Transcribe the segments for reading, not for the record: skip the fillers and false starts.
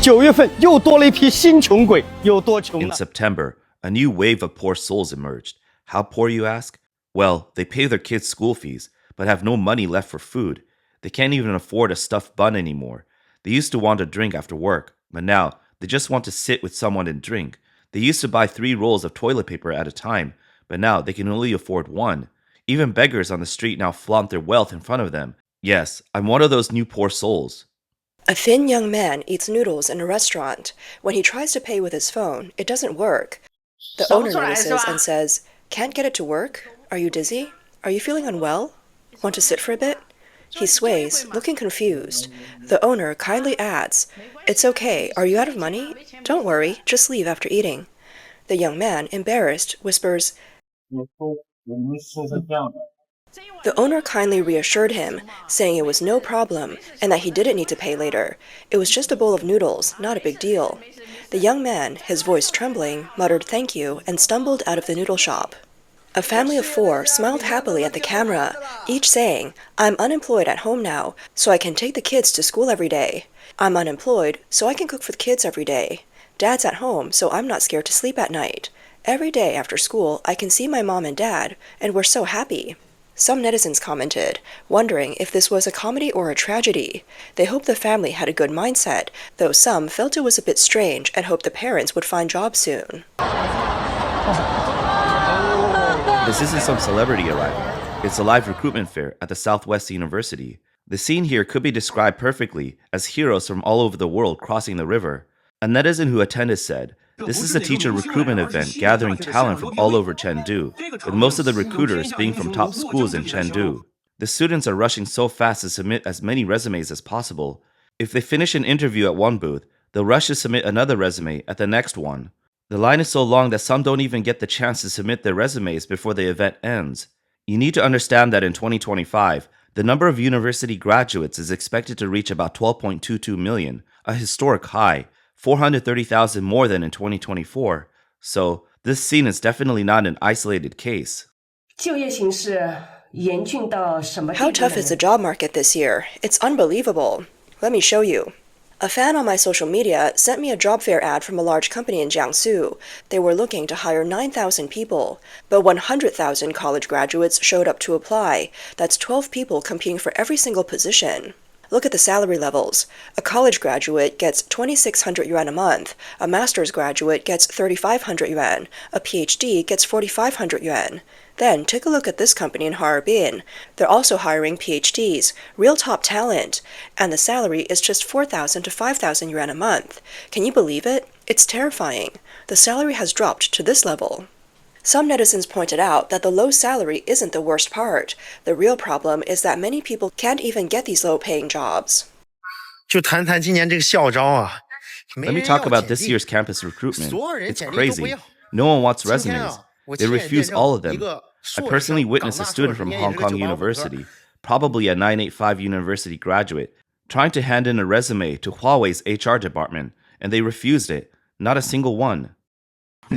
In September, a new wave of poor souls emerged. How poor, you ask? Well, they pay their kids' school fees, but have no money left for food. They can't even afford a stuffed bun anymore. They used to want a drink after work, but now they just want to sit with someone and drink. They used to buy 3 rolls of toilet paper at a time, but now they can only afford 1. Even beggars on the street now flaunt their wealth in front of them. Yes, I'm one of those new poor souls. A thin young man eats noodles in a restaurant. When he tries to pay with his phone, it doesn't work. The owner notices and says, "Can't get it to work? Are you dizzy? Are you feeling unwell? Want to sit for a bit?" He sways, looking confused. The owner kindly adds, "It's okay. Are you out of money? Don't worry, just leave after eating." The young man, embarrassed, whispers, The owner kindly reassured him, saying it was no problem and that he didn't need to pay later. It was just a bowl of noodles, not a big deal. The young man, his voice trembling, muttered thank you and stumbled out of the noodle shop. A family of 4 smiled happily at the camera, each saying, "I'm unemployed at home now, so I can take the kids to school every day. I'm unemployed, so I can cook for the kids every day. Dad's at home, so I'm not scared to sleep at night. Every day after school, I can see my mom and dad, and we're so happy." Some netizens commented, wondering if this was a comedy or a tragedy. They hoped the family had a good mindset, though some felt it was a bit strange and hoped the parents would find jobs soon. This isn't some celebrity arrival. It's a live recruitment fair at the Southwest University. The scene here could be described perfectly as heroes from all over the world crossing the river. A netizen who attended said, "This is a teacher recruitment event gathering talent from all over Chengdu, with most of the recruiters being from top schools in Chengdu. The students are rushing so fast to submit as many resumes as possible. If they finish an interview at one booth, they'll rush to submit another resume at the next one. The line is so long that some don't even get the chance to submit their resumes before the event ends. You need to understand that in 2025, the number of university graduates is expected to reach about 12.22 million, a historic high, 430,000 more than in 2024. So, this scene is definitely not an isolated case." How tough is the job market this year? It's unbelievable. Let me show you. A fan on my social media sent me a job fair ad from a large company in Jiangsu. They were looking to hire 9,000 people, but 100,000 college graduates showed up to apply. That's 12 people competing for every single position. Look at the salary levels. A college graduate gets 2,600 yuan a month, a master's graduate gets 3,500 yuan, a PhD gets 4,500 yuan. Then take a look at this company in Harbin. They're also hiring PhDs, real top talent, and the salary is just 4,000 to 5,000 yuan a month. Can you believe it? It's terrifying. The salary has dropped to this level. Some netizens pointed out that the low salary isn't the worst part. The real problem is that many people can't even get these low-paying jobs. Let me talk about this year's campus recruitment. It's crazy. No one wants resumes. They refuse all of them. I personally witnessed a student from Hong Kong University, probably a 985 university graduate, trying to hand in a resume to Huawei's HR department, and they refused it. Not a single one. Do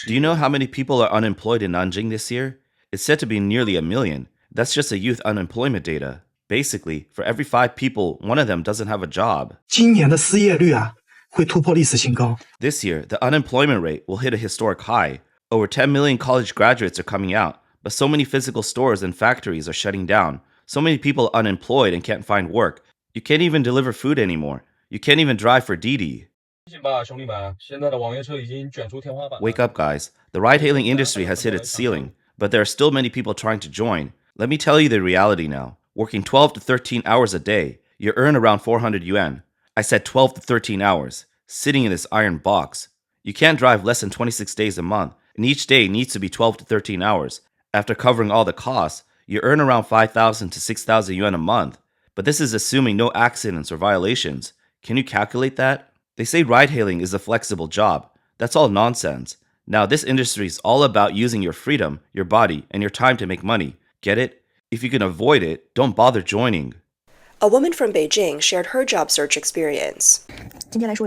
you know how many people are unemployed in Nanjing this year? It's said to be nearly 1 million. That's just the youth unemployment data. Basically, for every 5 people, one of them doesn't have a job. This year, the unemployment rate will hit a historic high. Over 10 million college graduates are coming out, but so many physical stores and factories are shutting down. So many people are unemployed and can't find work. You can't even deliver food anymore. You can't even drive for Didi. Wake up, guys. The ride-hailing industry has hit its ceiling, but there are still many people trying to join. Let me tell you the reality now. Working 12 to 13 hours a day, you earn around 400 yuan. I said 12 to 13 hours, sitting in this iron box. You can't drive less than 26 days a month, and each day needs to be 12 to 13 hours. After covering all the costs, you earn around 5,000 to 6,000 yuan a month. But this is assuming no accidents or violations. Can you calculate that? They say ride-hailing is a flexible job. That's all nonsense. Now, this industry is all about using your freedom, your body, and your time to make money. Get it? If you can avoid it, don't bother joining. A woman from Beijing shared her job search experience. Let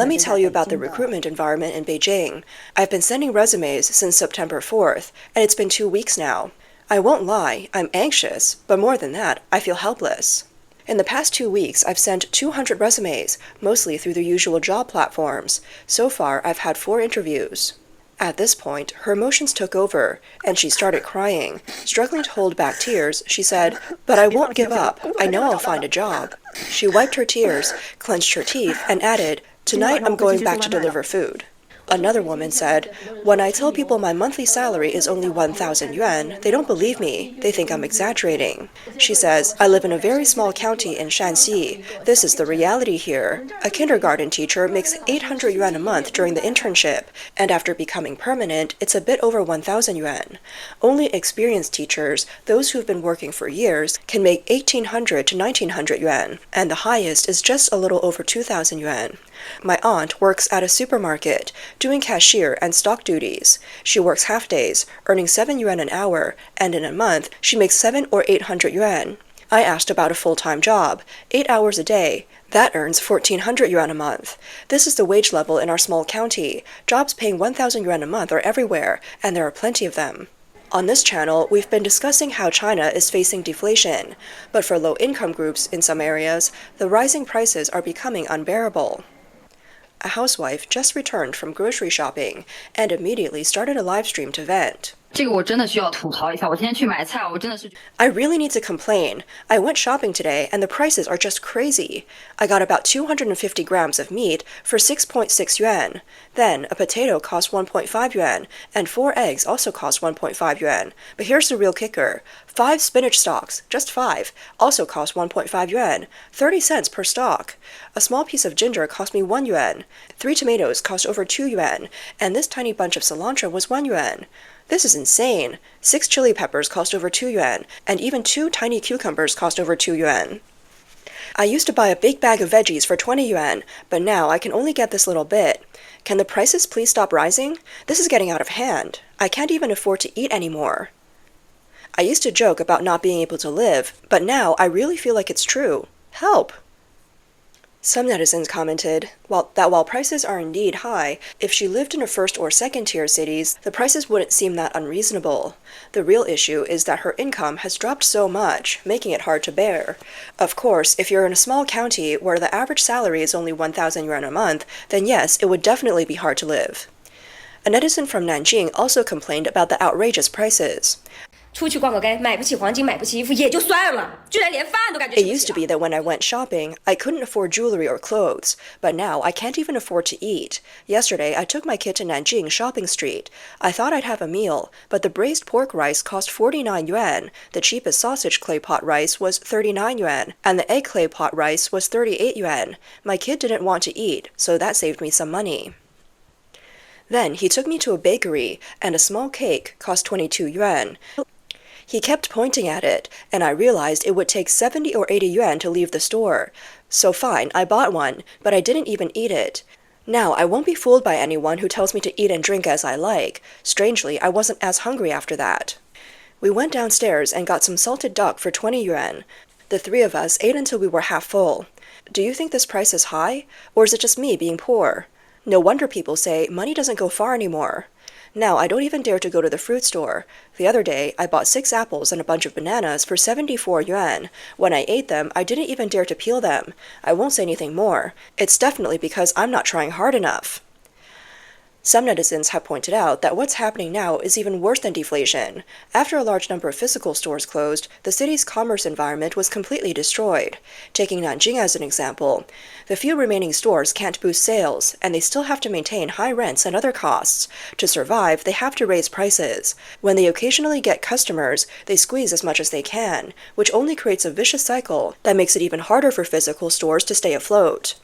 me tell you about the recruitment environment in Beijing. I've been sending resumes since September 4th, and it's been 2 weeks now. I won't lie, I'm anxious, but more than that, I feel helpless. In the past 2 weeks, I've sent 200 resumes, mostly through the usual job platforms. So far, I've had 4 interviews. At this point, her emotions took over, and she started crying. Struggling to hold back tears, she said, "But I won't give up. I know I'll find a job." She wiped her tears, clenched her teeth, and added, "Tonight I'm going back to deliver food." Another woman said, "When I tell people my monthly salary is only 1,000 yuan, they don't believe me. They think I'm exaggerating." She says, "I live in a very small county in Shanxi. This is the reality here. A kindergarten teacher makes 800 yuan a month during the internship, and after becoming permanent, it's a bit over 1,000 yuan. Only experienced teachers, those who've been working for years, can make 1,800 to 1,900 yuan, and the highest is just a little over 2,000 yuan. My aunt works at a supermarket, doing cashier and stock duties. She works half days, earning 7 yuan an hour, and in a month, she makes 7 or 800 yuan. I asked about a full-time job, 8 hours a day. That earns 1,400 yuan a month. This is the wage level in our small county. Jobs paying 1,000 yuan a month are everywhere, and there are plenty of them. On this channel, we've been discussing how China is facing deflation, but for low-income groups in some areas, the rising prices are becoming unbearable. A housewife just returned from grocery shopping and immediately started a live stream to vent. I really need to complain. I went shopping today and the prices are just crazy. I got about 250 grams of meat for 6.6 yuan. Then a potato cost 1.5 yuan and 4 eggs also cost 1.5 yuan. But here's the real kicker. 5 spinach stalks, just 5, also cost 1.5 yuan, 30 cents per stalk. A small piece of ginger cost me 1 yuan. 3 tomatoes cost over 2 yuan, and this tiny bunch of cilantro was 1 yuan. This is insane. 6 chili peppers cost over 2 yuan, and even 2 tiny cucumbers cost over 2 yuan. I used to buy a big bag of veggies for 20 yuan, but now I can only get this little bit. Can the prices please stop rising? This is getting out of hand. I can't even afford to eat anymore. I used to joke about not being able to live, but now I really feel like it's true. Help! Some netizens commented while prices are indeed high, if she lived in a first or second tier cities, the prices wouldn't seem that unreasonable. The real issue is that her income has dropped so much, making it hard to bear. Of course, if you're in a small county where the average salary is only 1,000 yuan a month, then yes, it would definitely be hard to live. A netizen from Nanjing also complained about the outrageous prices. It used to be that when I went shopping, I couldn't afford jewelry or clothes, but now I can't even afford to eat. Yesterday, I took my kid to Nanjing Shopping Street. I thought I'd have a meal, but the braised pork rice cost 49 yuan, the cheapest sausage clay pot rice was 39 yuan, and the egg clay pot rice was 38 yuan. My kid didn't want to eat, so that saved me some money. Then he took me to a bakery, and a small cake cost 22 yuan. He kept pointing at it, and I realized it would take 70 or 80 yuan to leave the store. So fine, I bought one, but I didn't even eat it. Now, I won't be fooled by anyone who tells me to eat and drink as I like. Strangely, I wasn't as hungry after that. We went downstairs and got some salted duck for 20 yuan. The 3 of us ate until we were half full. Do you think this price is high? Or is it just me being poor? No wonder people say money doesn't go far anymore. Now, I don't even dare to go to the fruit store. The other day, I bought 6 apples and a bunch of bananas for 74 yuan. When I ate them, I didn't even dare to peel them. I won't say anything more. It's definitely because I'm not trying hard enough. Some netizens have pointed out that what's happening now is even worse than deflation. After a large number of physical stores closed, the city's commerce environment was completely destroyed. Taking Nanjing as an example, the few remaining stores can't boost sales, and they still have to maintain high rents and other costs. To survive, they have to raise prices. When they occasionally get customers, they squeeze as much as they can, which only creates a vicious cycle that makes it even harder for physical stores to stay afloat.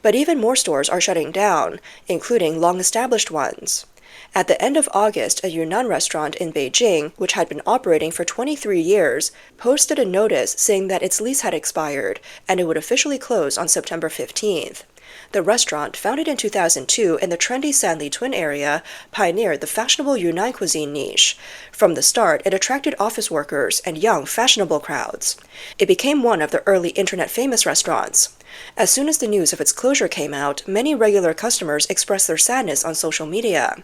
But even more stores are shutting down, including long-established ones. At the end of August, a Yunnan restaurant in Beijing, which had been operating for 23 years, posted a notice saying that its lease had expired and it would officially close on September 15th. The restaurant, founded in 2002 in the trendy Sanlitun area, pioneered the fashionable Yunnan cuisine niche. From the start, it attracted office workers and young, fashionable crowds. It became one of the early internet-famous restaurants. As soon as the news of its closure came out, many regular customers expressed their sadness on social media.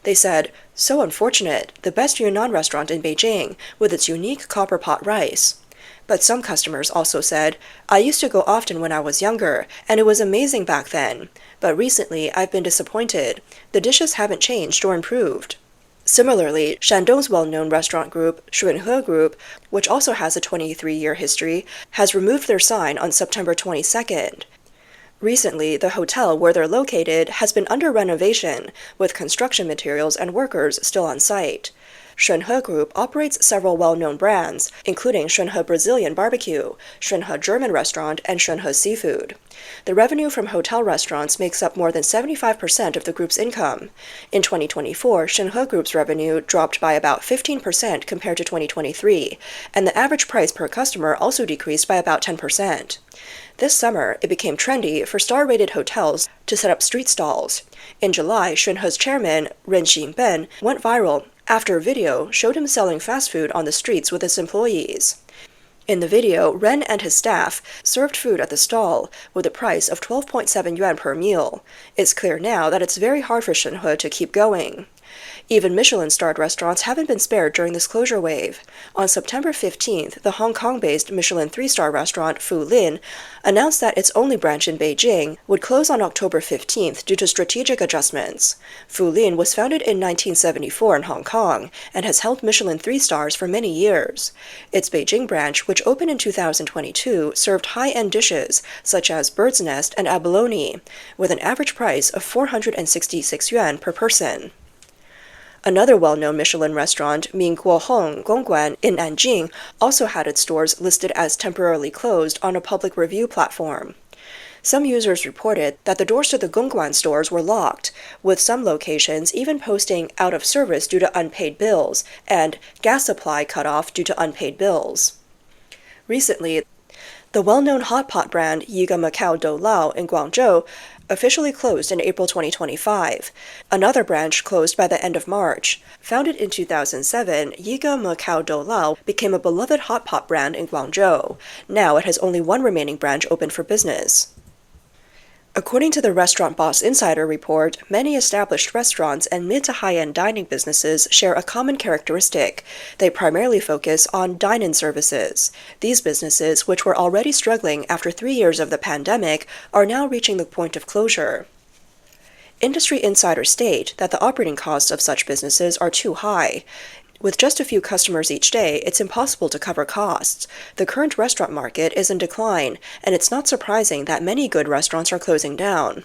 They said, "So unfortunate, the best Yunnan restaurant in Beijing, with its unique copper pot rice." But some customers also said, I used to go often when I was younger, and it was amazing back then. But recently, I've been disappointed. The dishes haven't changed or improved. Similarly, Shandong's well-known restaurant group, Shunhe Group, which also has a 23-year history, has removed their sign on September 22nd. Recently, the hotel where they're located has been under renovation, with construction materials and workers still on site. Shunhe Group operates several well-known brands, including Shunhe Brazilian Barbecue, Shunhe German Restaurant, and Shunhe Seafood. The revenue from hotel restaurants makes up more than 75% of the group's income. In 2024, Shunhe Group's revenue dropped by about 15% compared to 2023, and the average price per customer also decreased by about 10%. This summer, it became trendy for star-rated hotels to set up street stalls. In July, Shunhe's chairman, Ren Xingben, went viral after a video showed him selling fast food on the streets with his employees. In the video, Ren and his staff served food at the stall with a price of 12.7 yuan per meal. It's clear now that it's very hard for Shunhe to keep going. Even Michelin-starred restaurants haven't been spared during this closure wave. On September 15th, the Hong Kong-based Michelin 3-star restaurant Fu Lin announced that its only branch in Beijing would close on October 15th due to strategic adjustments. Fu Lin was founded in 1974 in Hong Kong and has held Michelin 3 stars for many years. Its Beijing branch, which opened in 2022, served high-end dishes such as bird's nest and abalone, with an average price of 466 yuan per person. Another well-known Michelin restaurant, Mingguo Hong Gongguan in Nanjing, also had its stores listed as temporarily closed on a public review platform. Some users reported that the doors to the Gongguan stores were locked, with some locations even posting out of service due to unpaid bills and gas supply cut off due to unpaid bills. Recently, the well-known hot pot brand Yiga Macau Do Lao in Guangzhou officially closed in April 2025. Another branch closed by the end of March. Founded in 2007, Yiga Macau Do Lao became a beloved hot pot brand in Guangzhou. Now it has only one remaining branch open for business. According to the Restaurant Boss Insider report, many established restaurants and mid to high-end dining businesses share a common characteristic. They primarily focus on dine-in services. These businesses, which were already struggling after 3 years of the pandemic, are now reaching the point of closure. Industry insiders state that the operating costs of such businesses are too high. With just a few customers each day, it's impossible to cover costs. The current restaurant market is in decline, and it's not surprising that many good restaurants are closing down.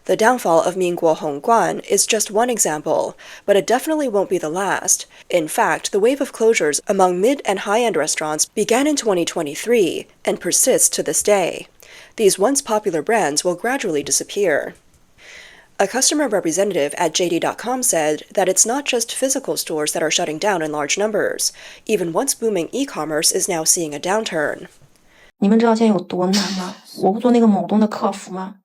The downfall of Mingguo Hongguan is just one example, but it definitely won't be the last. In fact, the wave of closures among mid- and high-end restaurants began in 2023 and persists to this day. These once popular brands will gradually disappear. A customer representative at JD.com said that it's not just physical stores that are shutting down in large numbers. Even once booming e-commerce is now seeing a downturn. 你们知道现在有多难吗？我不做那个某东的客服吗？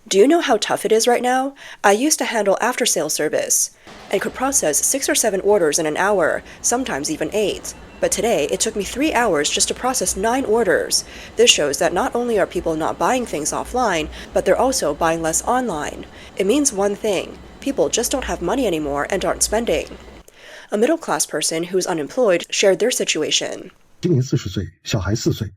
Do you know how tough it is right now? I used to handle after-sales service and could process 6 or 7 orders in an hour, sometimes even 8. But today, it took me 3 hours just to process 9 orders. This shows that not only are people not buying things offline, but they're also buying less online. It means one thing: people just don't have money anymore and aren't spending. A middle-class person who's unemployed shared their situation. 今年40岁，小孩4岁，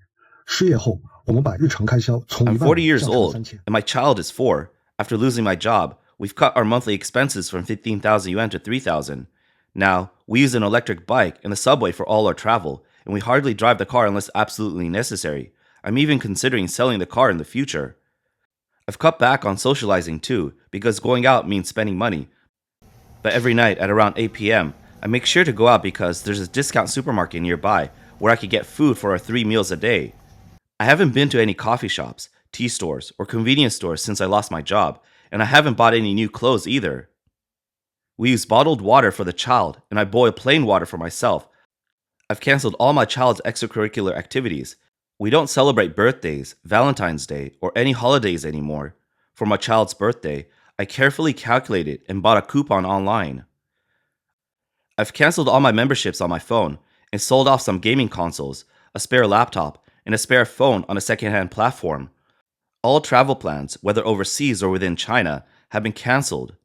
失业后，我们把日常开销从I'm 1万 40 years 降 old, 到3000。 and my child is 4. After losing my job, we've cut our monthly expenses from 15,000 yuan to 3,000. Now, we use an electric bike and the subway for all our travel, and we hardly drive the car unless absolutely necessary. I'm even considering selling the car in the future. I've cut back on socializing too, because going out means spending money. But every night at around 8 p.m., I make sure to go out because there's a discount supermarket nearby where I could get food for our 3 meals a day. I haven't been to any coffee shops, tea stores, or convenience stores since I lost my job, and I haven't bought any new clothes either. We use bottled water for the child, and I boil plain water for myself. I've canceled all my child's extracurricular activities. We don't celebrate birthdays, Valentine's Day, or any holidays anymore. For my child's birthday, I carefully calculated and bought a coupon online. I've canceled all my memberships on my phone and sold off some gaming consoles, a spare laptop, and a spare phone on a secondhand platform. All travel plans, whether overseas or within China, have been canceled.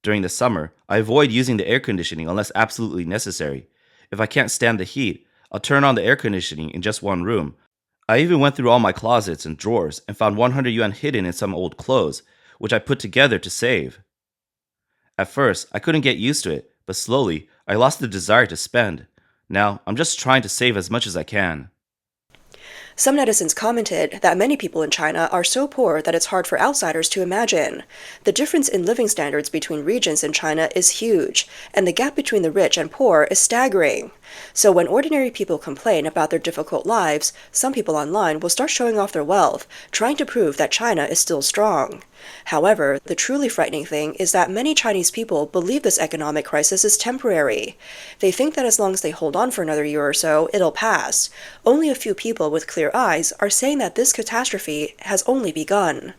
During the summer, I avoid using the air conditioning unless absolutely necessary. If I can't stand the heat, I'll turn on the air conditioning in just one room. I even went through all my closets and drawers and found 100 yuan hidden in some old clothes, which I put together to save. At first, I couldn't get used to it, but slowly, I lost the desire to spend. Now, I'm just trying to save as much as I can. Some netizens commented that many people in China are so poor that it's hard for outsiders to imagine. The difference in living standards between regions in China is huge, and the gap between the rich and poor is staggering. So when ordinary people complain about their difficult lives, some people online will start showing off their wealth, trying to prove that China is still strong. However, the truly frightening thing is that many Chinese people believe this economic crisis is temporary. They think that as long as they hold on for another year or so, it'll pass. Only a few people with clear eyes are saying that this catastrophe has only begun.